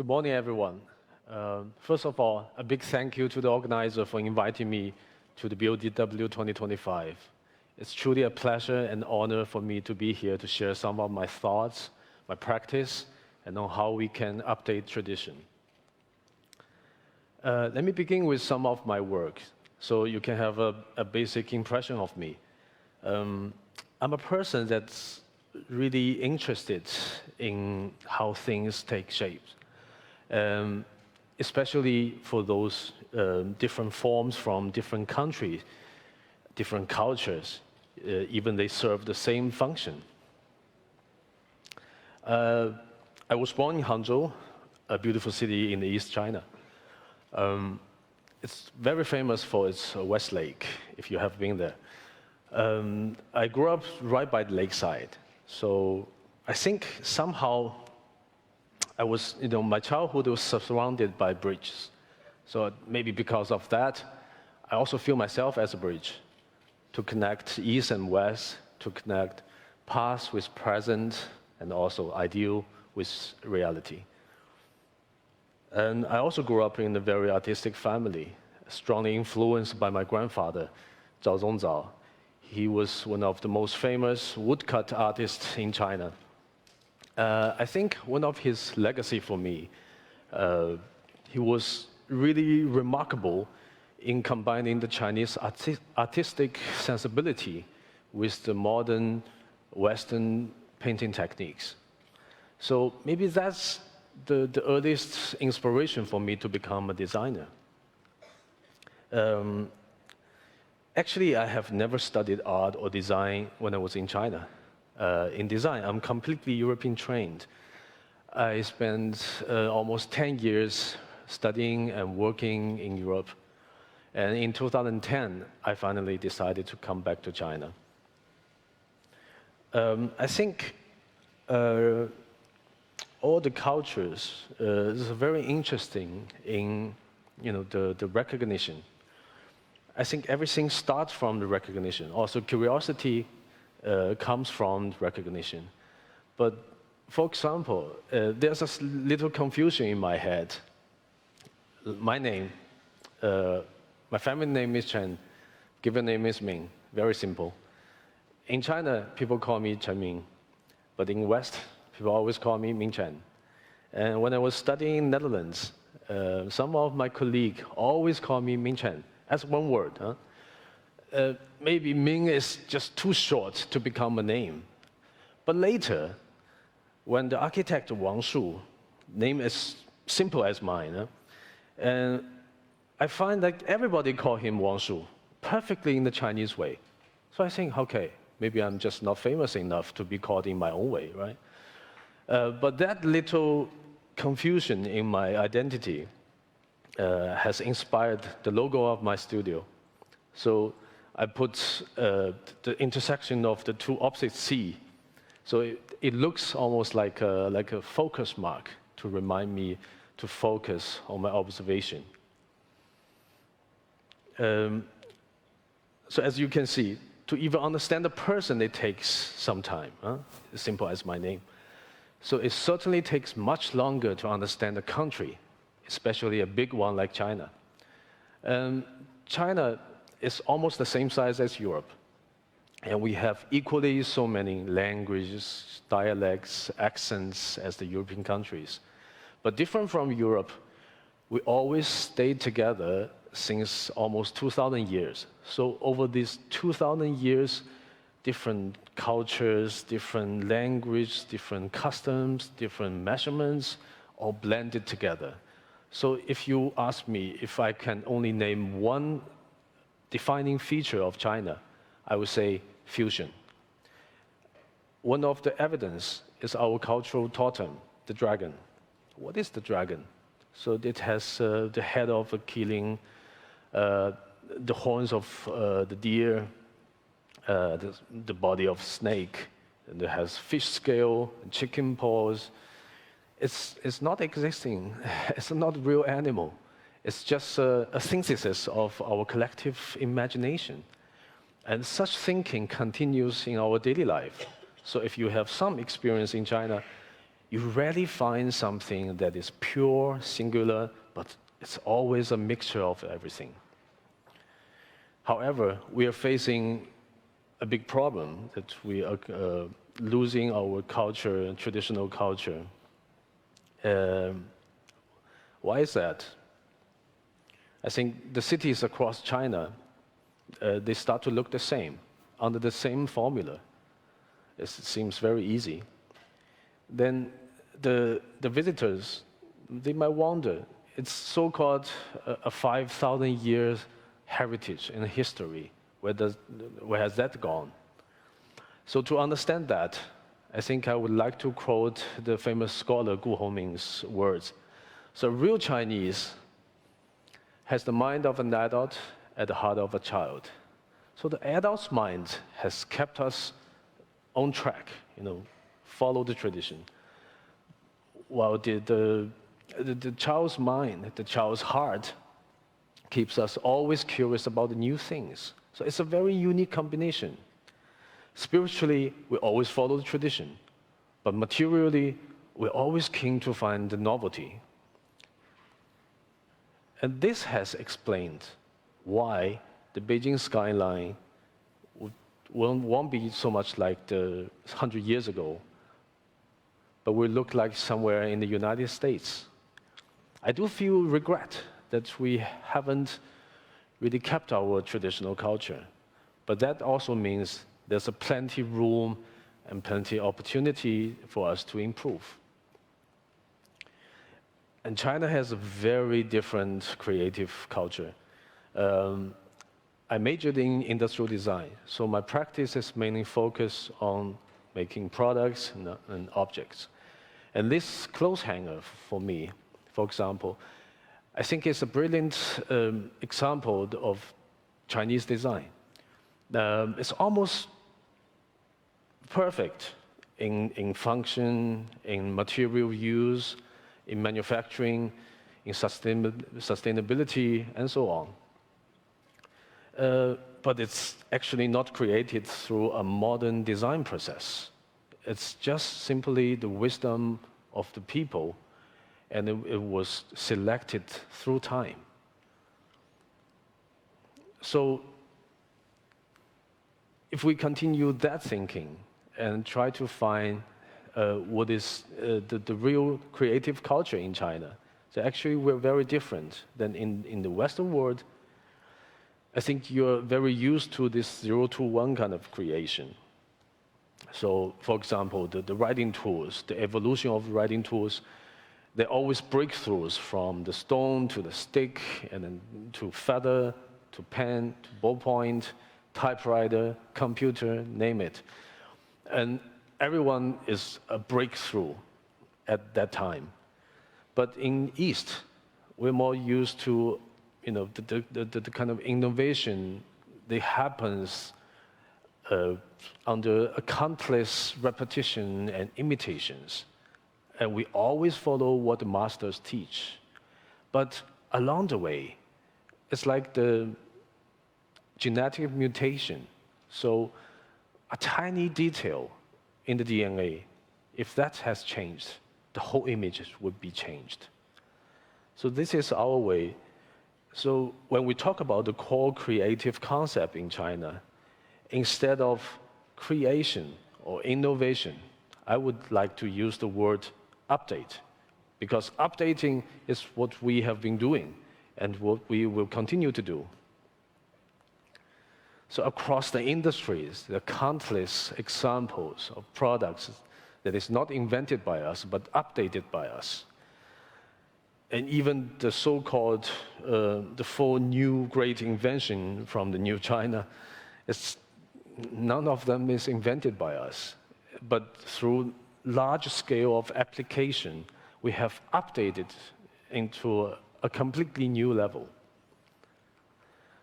Good morning, everyone. First of all, a big thank you to the organizer for inviting me to the BODW 2025. It's truly a pleasure and honor for me to be here to share some of my thoughts, my practice, and on how we can update tradition. Let me begin with some of my work, so you can have a basic impression of me. I'm a person that's really interested in how things take shape. Especially for those different forms from different countries, different cultures, even they serve the same function. I was born in Hangzhou, a beautiful city in East China. It's very famous for its West Lake, if you have been there. I grew up right by the lakeside, so I think somehow my childhood was surrounded by bridges. So maybe because of that, I also feel myself as a bridge to connect East and West, to connect past with present, and also ideal with reality. And I also grew up in a very artistic family, strongly influenced by my grandfather, Zhao Zongzao. He was one of the most famous woodcut artists in China. I think one of his legacy for me, he was really remarkable in combining the Chinese artistic sensibility with the modern Western painting techniques. So maybe that's the earliest inspiration for me to become a designer. Actually, I have never studied art or design when I was in China. In design, I'm completely European trained. I spent almost 10 years studying and working in Europe. And in 2010, I finally decided to come back to China. I think all the cultures is very interesting in the recognition. I think everything starts from the recognition. Also, curiosity comes from recognition. But for example, there's a little confusion in my head. My name, my family name is Chen, given name is Min, very simple. In China, people call me CHEN Min, but in West, people always call me Min Chen. And when I was studying in Netherlands, some of my colleagues always call me Min Chen, as one word. Huh? Maybe Ming is just too short to become a name. But later, when the architect Wang Shu, name as simple as mine, and I find that everybody call him Wang Shu, perfectly in the Chinese way. So I think, okay, maybe I'm just not famous enough to be called in my own way, right? But that little confusion in my identity has inspired the logo of my studio. So I put the intersection of the two opposite C. So it looks almost like a focus mark to remind me to focus on my observation. So as you can see, to even understand the person, it takes some time, as simple as my name. So it certainly takes much longer to understand a country, especially a big one like China. China is almost the same size as Europe. And we have equally so many languages, dialects, accents as the European countries. But different from Europe, we always stayed together since almost 2,000 years. So over these 2,000 years, different cultures, different language, different customs, different measurements, all blended together. So if you ask me if I can only name one defining feature of China, I would say fusion. One of the evidence is our cultural totem, the dragon. What is the dragon? So it has the head of a killing, the horns of the deer, the body of snake, and it has fish scale, and chicken paws. It's not existing. It's not a real animal. It's just a synthesis of our collective imagination. And such thinking continues in our daily life. So if you have some experience in China, you rarely find something that is pure, singular, but it's always a mixture of everything. However, we are facing a big problem that we are losing our culture, traditional culture. Why is that? I think the cities across China, they start to look the same, under the same formula. It seems very easy. Then the visitors, they might wonder, it's so-called a 5,000 years heritage and history. Where has that gone? So to understand that, I think I would like to quote the famous scholar Gu Hongming's words. So real Chinese has the mind of an adult at the heart of a child. So the adult's mind has kept us on track, follow the tradition. While the child's mind, the child's heart, keeps us always curious about the new things. So it's a very unique combination. Spiritually, we always follow the tradition, but materially, we're always keen to find the novelty. And this has explained why the Beijing skyline won't be so much like the 100 years ago, but will look like somewhere in the United States. I do feel regret that we haven't really kept our traditional culture, but that also means there's a plenty room and plenty opportunity for us to improve. And China has a very different creative culture. I majored in industrial design, so my practice is mainly focused on making products and objects. And this clothes hanger for me, for example, I think it's a brilliant example of Chinese design. It's almost perfect in function, in material use, in manufacturing, in sustainability, and so on. But it's actually not created through a modern design process. It's just simply the wisdom of the people, and it was selected through time. So if we continue that thinking and try to find what is the real creative culture in China, so actually we're very different than in the Western world. I think you're very used to this 0 to 1 kind of creation. So, for example, the writing tools, the evolution of writing tools, they're always breakthroughs from the stone to the stick, and then to feather, to pen, to ballpoint, typewriter, computer, name it. And everyone is a breakthrough at that time. But in East, we're more used to the kind of innovation that happens under a countless repetition and imitations. And we always follow what the masters teach. But along the way, it's like the genetic mutation. So a tiny detail in the DNA, if that has changed, the whole image would be changed. So this is our way. So when we talk about the core creative concept in China, instead of creation or innovation, I would like to use the word update, because updating is what we have been doing and what we will continue to do. So across the industries, there are countless examples of products that is not invented by us, but updated by us. And even the so-called, the 4 new great inventions from the new China, none of them is invented by us. But through large scale of application, we have updated into a completely new level.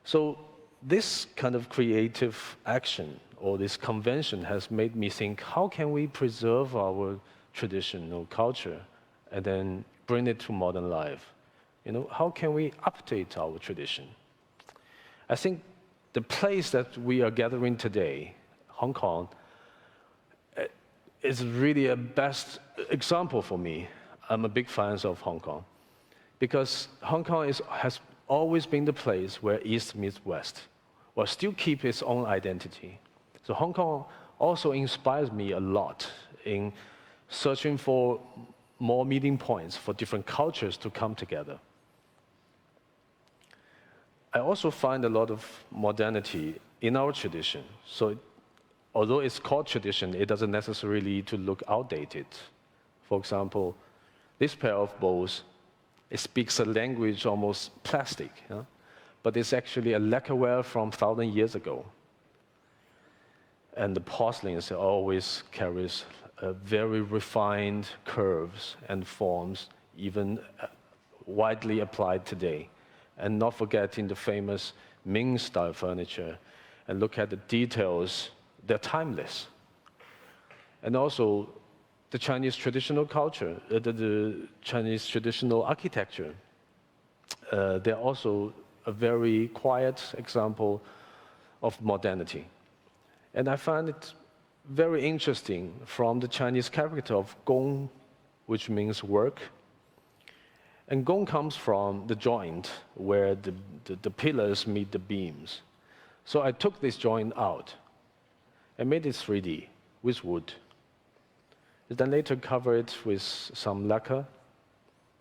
So this kind of creative action or this convention has made me think, how can we preserve our traditional culture and then bring it to modern life? How can we update our tradition? I think the place that we are gathering today, Hong Kong, is really a best example for me. I'm a big fan of Hong Kong because Hong Kong has always been the place where East meets West, while still keep its own identity. So Hong Kong also inspires me a lot in searching for more meeting points for different cultures to come together. I also find a lot of modernity in our tradition. So although it's called tradition, it doesn't necessarily to look outdated. For example, this pair of bowls, it speaks a language almost plastic, but it's actually a lacquerware from 1,000 years ago. And the porcelain always carries very refined curves and forms, even widely applied today. And not forgetting the famous Ming style furniture, and look at the details, they're timeless. And also the Chinese traditional culture, the Chinese traditional architecture, they're also a very quiet example of modernity. And I find it very interesting from the Chinese character of gong, which means work. And gong comes from the joint where the pillars meet the beams. So I took this joint out and made it 3D with wood. Then later cover it with some lacquer,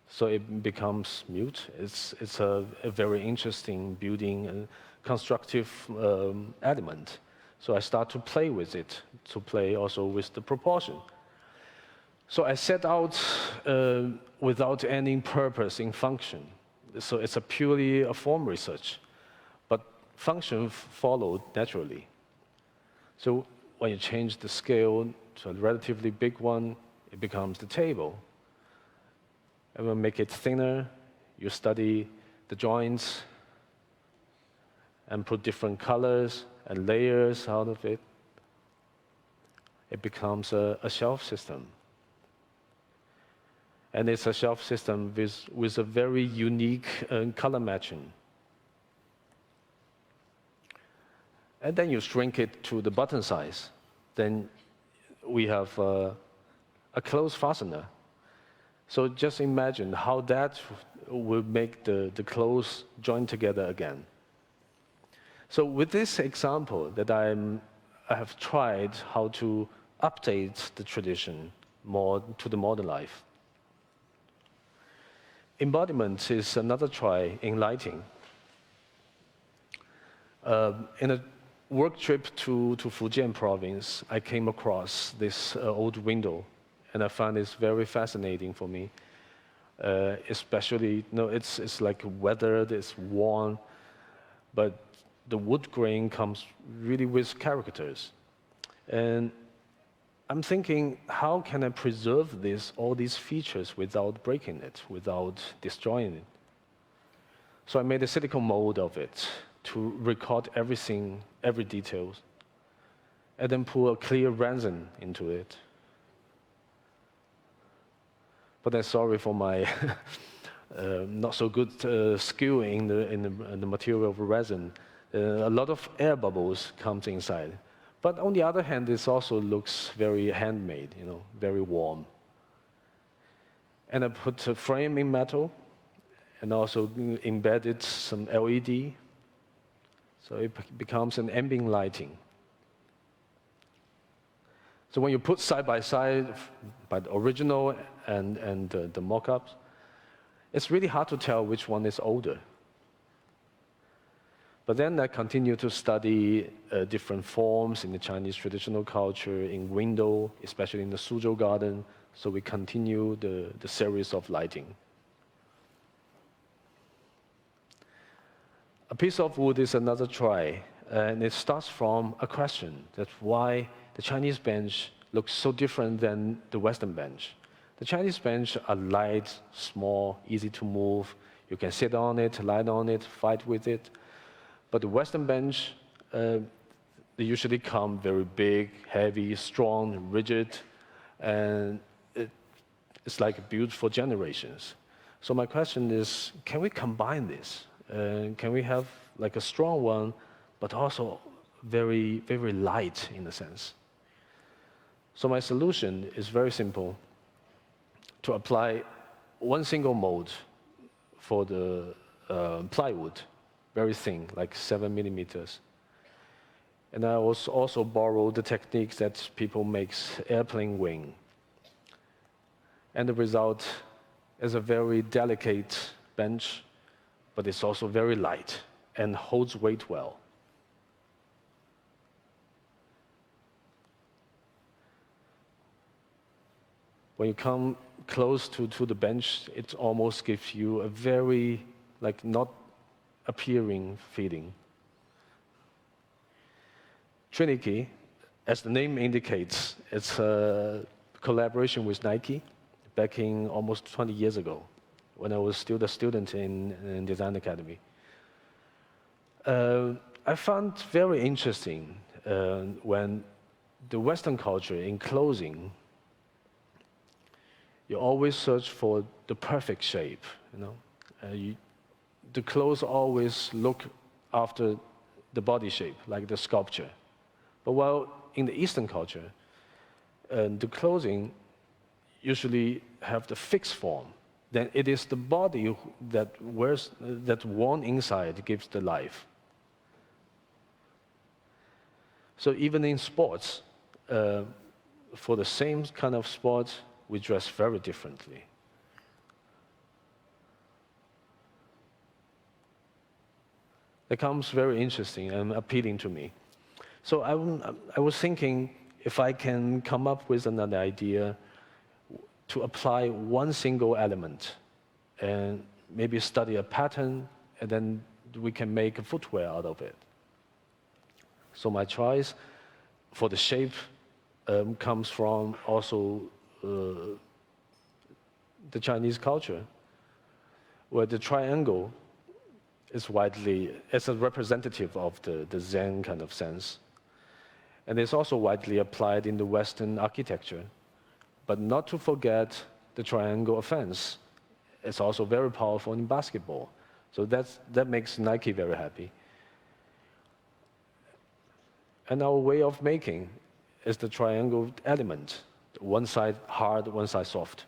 so it becomes mute. It's a very interesting building and constructive element. So I start to play with it, to play also with the proportion. So I set out without any purpose in function. So it's purely a form research, but function followed naturally. So when you change the scale to a relatively big one, it becomes the table. And when you make it thinner, you study the joints and put different colors and layers out of it. It becomes a shelf system. And it's a shelf system with a very unique color matching. And then you shrink it to the button size. Then we have a close fastener. So just imagine how that will make the clothes join together again. So with this example that I have tried how to update the tradition more to the modern life. Embodiment is another try in lighting. In a work trip to Fujian province, I came across this old window, and I found this very fascinating for me. Especially, it's like weathered, it's worn, but the wood grain comes really with characters. And I'm thinking, how can I preserve all these features without breaking it, without destroying it? So I made a silicone mold of it to record everything, every detail, and then pour a clear resin into it. But I'm sorry for my not so good skill in the material of resin. A lot of air bubbles comes inside. But on the other hand, this also looks very handmade, very warm. And I put a frame in metal and also embedded some LED. So it becomes an ambient lighting. So when you put side by side by the original and the mock-ups, it's really hard to tell which one is older. But then I continue to study different forms in the Chinese traditional culture, in window, especially in the Suzhou garden. So we continue the series of lighting. A piece of wood is another try, and it starts from a question, that's why the Chinese bench looks so different than the Western bench. The Chinese bench are light, small, easy to move. You can sit on it, lie on it, fight with it. But the Western bench, they usually come very big, heavy, strong, rigid, and it's like built for generations. So my question is, can we combine this? Can we have like a strong one, but also very, very light in a sense? So my solution is very simple: to apply one single mold for the plywood, very thin, like 7 millimeters. And I also borrow the techniques that people make airplane wing. And the result is a very delicate bench, but it's also very light and holds weight well. When you come close to the bench, it almost gives you a very, like, not appearing feeling. Trinity, as the name indicates, it's a collaboration with Nike back in almost 20 years ago, when I was still a student in Design Academy. I found very interesting when the Western culture, in clothing, you always search for the perfect shape. The clothes always look after the body shape, like the sculpture. But while in the Eastern culture, the clothing usually have the fixed form. Then it is the body that worn inside gives the life. So even in sports, for the same kind of sport, we dress very differently. That comes very interesting and appealing to me. So I was thinking if I can come up with another idea to apply one single element and maybe study a pattern, and then we can make a footwear out of it. So my choice for the shape comes from also the Chinese culture, where the triangle is it's a representative of the Zen kind of sense. And it's also widely applied in the Western architecture. But not to forget the triangle offense. It's also very powerful in basketball. So that makes Nike very happy. And our way of making is the triangle element. One side hard, one side soft.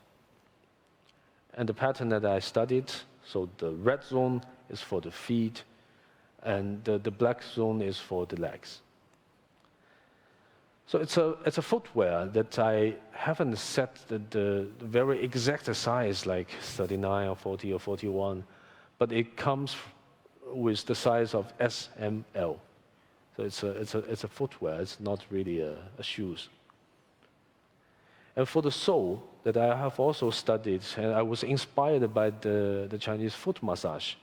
And the pattern that I studied, so the red zone is for the feet, and the black zone is for the legs. So it's a footwear that I haven't set the very exact size, like 39 or 40 or 41, but it comes with the size of S, M, L. So it's a footwear. It's not really a shoes. And for the sole that I have also studied, and I was inspired by the Chinese foot massage.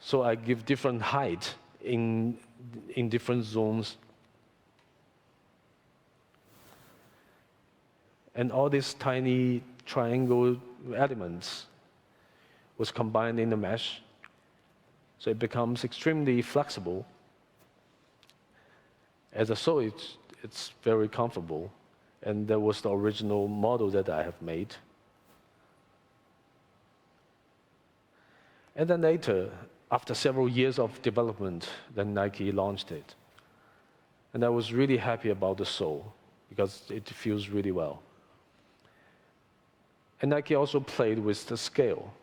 So I give different height in different zones. And all these tiny triangle elements was combined in the mesh. So it becomes extremely flexible. As a sole, it's very comfortable. And that was the original model that I have made. And then later, after several years of development, then Nike launched it. And I was really happy about the sole, because it feels really well. And Nike also played with the scale.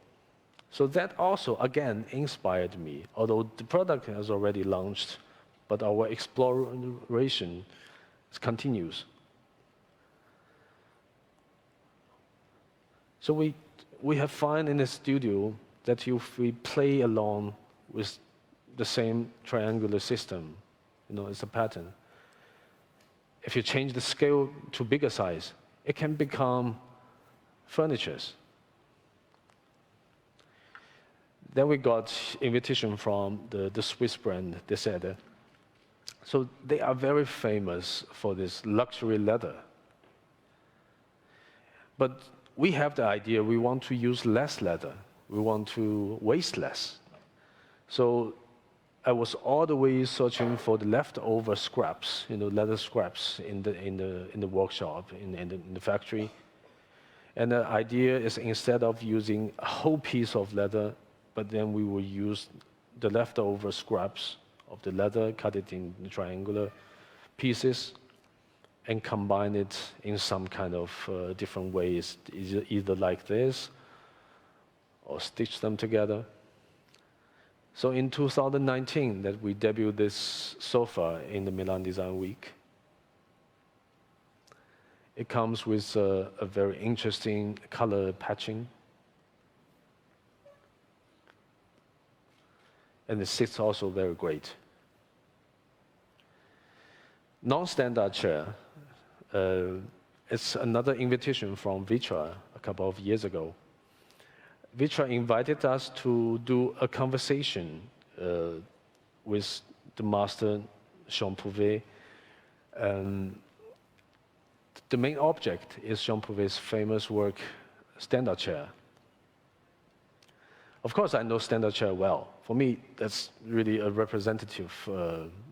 So that also, again, inspired me. Although the product has already launched, but our exploration continues. So we have found in the studio that if we play along with the same triangular system, it's a pattern. If you change the scale to bigger size, it can become furnitures. Then we got invitation from the Swiss brand, Desede. So they are very famous for this luxury leather. But we have the idea we want to use less leather. We want to waste less. So I was all the way searching for the leftover scraps, leather scraps in the workshop, in the factory. And the idea is, instead of using a whole piece of leather, but then we will use the leftover scraps of the leather, cut it in triangular pieces, and combine it in some kind of different ways, either like this or stitch them together. So in 2019, that we debuted this sofa in the Milan Design Week. It comes with a very interesting color patching. And it sits also very great. Non-standard chair, it's another invitation from Vitra a couple of years ago. Vitra invited us to do a conversation with the master, Jean Pouvet. The main object is Jean Pouvet's famous work, Standard Chair. Of course, I know Standard Chair well. For me, that's really a representative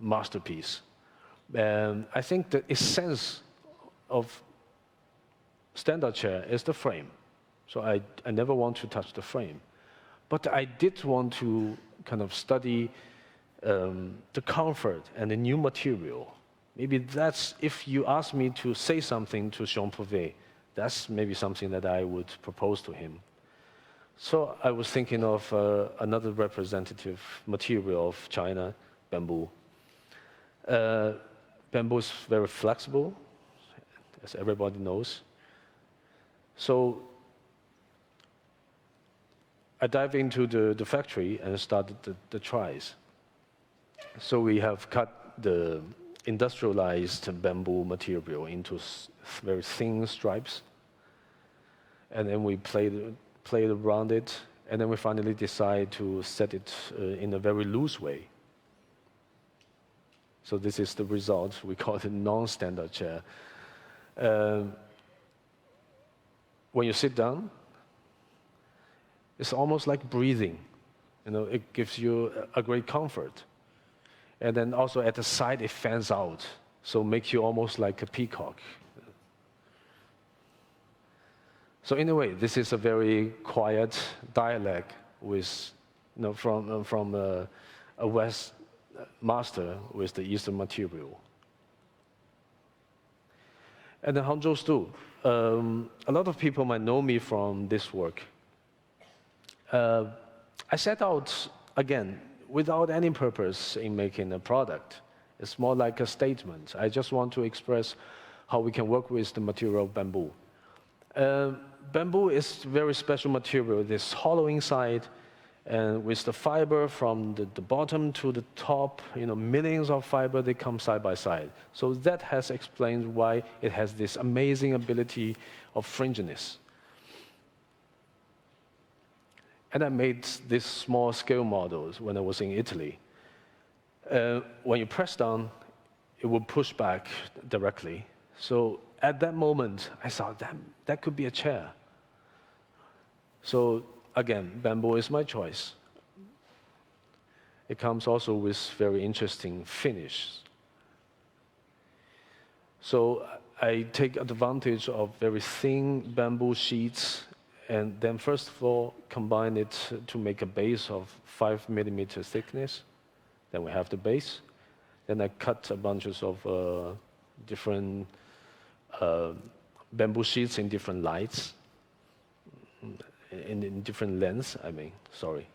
masterpiece. I think the essence of Standard Chair is the frame. So I never want to touch the frame. But I did want to kind of study the comfort and the new material. Maybe that's, if you ask me to say something to Jean Pouvet, that's maybe something that I would propose to him. So I was thinking of another representative material of China, bamboo. Bamboo is very flexible, as everybody knows. So I dived into the factory and started the tries. So we have cut the industrialized bamboo material into very thin stripes. And then we played around it, and then we finally decide to set it in a very loose way. So this is the result. We call it a non-standard chair. When you sit down, it's almost like breathing. You know, it gives you a great comfort. And then also at the side, it fans out, so makes you almost like a peacock. So in a way, this is a very quiet dialect with, you know, from a West master with the Eastern material. And the Hangzhou stool. A lot of people might know me from this work. I set out, again, without any purpose in making a product. It's more like a statement. I just want to express how we can work with the material of bamboo. Bamboo is very special material. This hollow inside, and with the fiber from the bottom to the top, you know, millions of fiber, they come side by side. So that has explained why it has this amazing ability of fringiness. And I made these small scale models when I was in Italy. When you press down, it will push back directly. So at that moment, I thought that could be a chair. So again, bamboo is my choice. It comes also with very interesting finish. So I take advantage of very thin bamboo sheets, and then first of all, combine it to make a base of 5 millimeter thickness. Then we have the base. Then I cut a bunches of different bamboo sheets in different lights, in different lengths, sorry.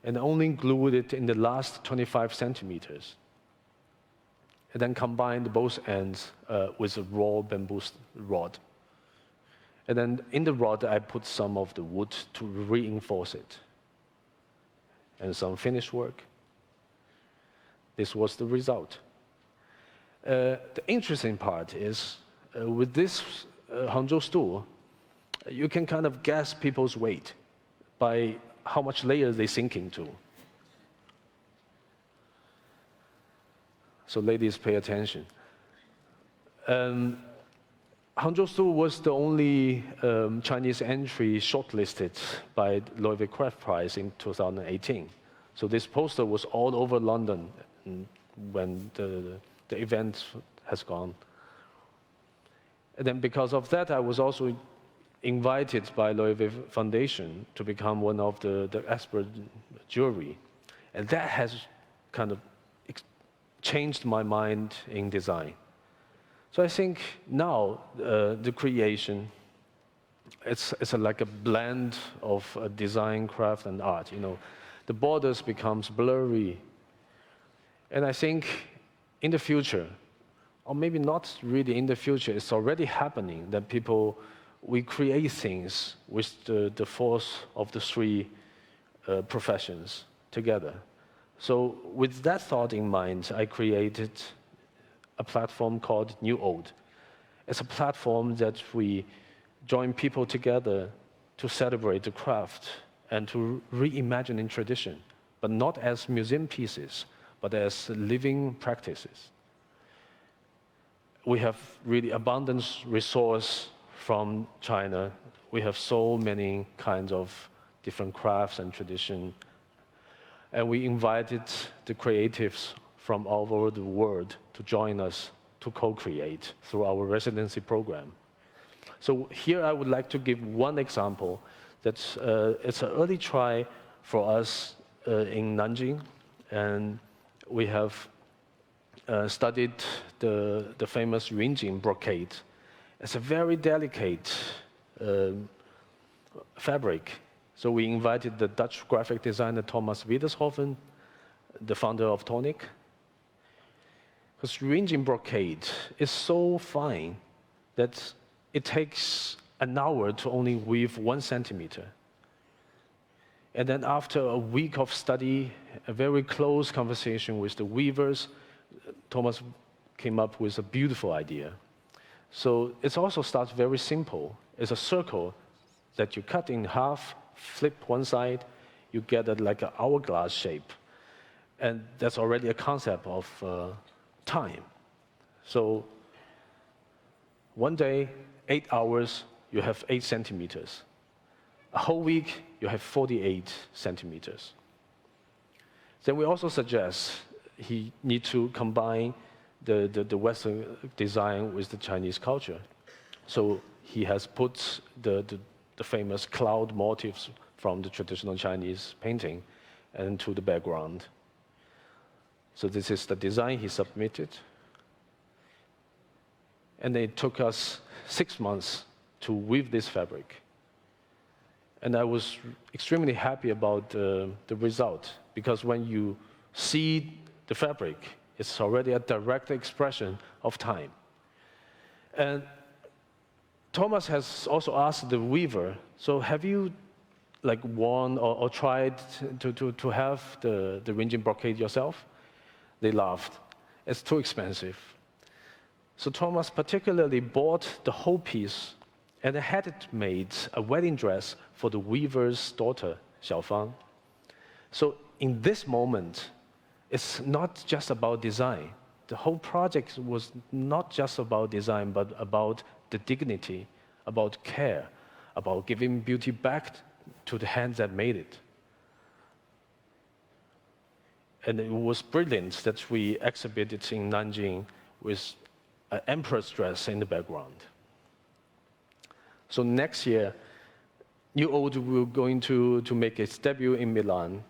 And only glued it in the last 25 centimeters. And then combined both ends with a raw bamboo rod. And then in the rod, I put some of the wood to reinforce it. And some finish work. This was the result. The interesting part is, with this Hangzhou stool, you can kind of guess people's weight by how much layer they sink into. So ladies, pay attention. Hangzhou stool was the only Chinese entry shortlisted by Loewe Craft Prize in 2018. So this poster was all over London when the event has gone. And then because of that, I was also invited by Loewe Foundation to become one of the expert jury. And that has kind of changed my mind in design. So I think now the creation, it's like a blend of design, craft, and art. You know, the borders becomes blurry. And I think in the future, or maybe not really in the future, it's already happening that we create things with the force of the three professions together. So with that thought in mind, I created a platform called neooold. It's a platform that we join people together to celebrate the craft and to reimagine in tradition, but not as museum pieces, but as living practices. We have really abundant resource from China. We have so many kinds of different crafts and tradition. And we invited the creatives from all over the world to join us to co-create through our residency program. So here I would like to give one example that's it's an early try for us in Nanjing, and we have studied the famous Yunjin brocade. It's a very delicate fabric. So we invited the Dutch graphic designer Thomas Wiedershoven, the founder of Tonic. Because Yunjin brocade is so fine that it takes an hour to only weave 1 centimeter. And then after a week of study, a very close conversation with the weavers, Thomas came up with a beautiful idea. So it also starts very simple. It's a circle that you cut in half, flip one side, you get like an hourglass shape. And that's already a concept of time. So one day, 8 hours, you have 8 centimeters. A whole week, you have 48 centimeters. Then we also suggest he need to combine the Western design with the Chinese culture. So he has put the famous cloud motifs from the traditional Chinese painting into the background. So this is the design he submitted. And it took us 6 months to weave this fabric. And I was extremely happy about the result, because when you see the fabric, it's already a direct expression of time. And Thomas has also asked the weaver, so have you like worn or tried to have the Yunjin brocade yourself? They laughed. It's too expensive. So Thomas particularly bought the whole piece and had it made a wedding dress for the weaver's daughter, Xiaofang. So in this moment, it's not just about design. The whole project was not just about design, but about the dignity, about care, about giving beauty back to the hands that made it. And it was brilliant that we exhibited in Nanjing with an empress dress in the background. So next year, neooold will going to make its debut in Milan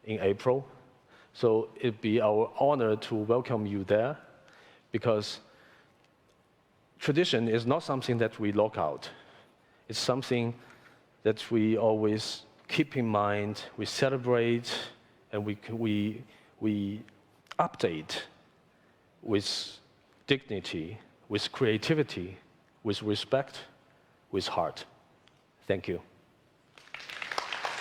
in April. So it'd be our honor to welcome you there, because tradition is not something that we lock out. It's something that we always keep in mind, we celebrate, and we update with dignity, with creativity, with respect, with heart. Thank you.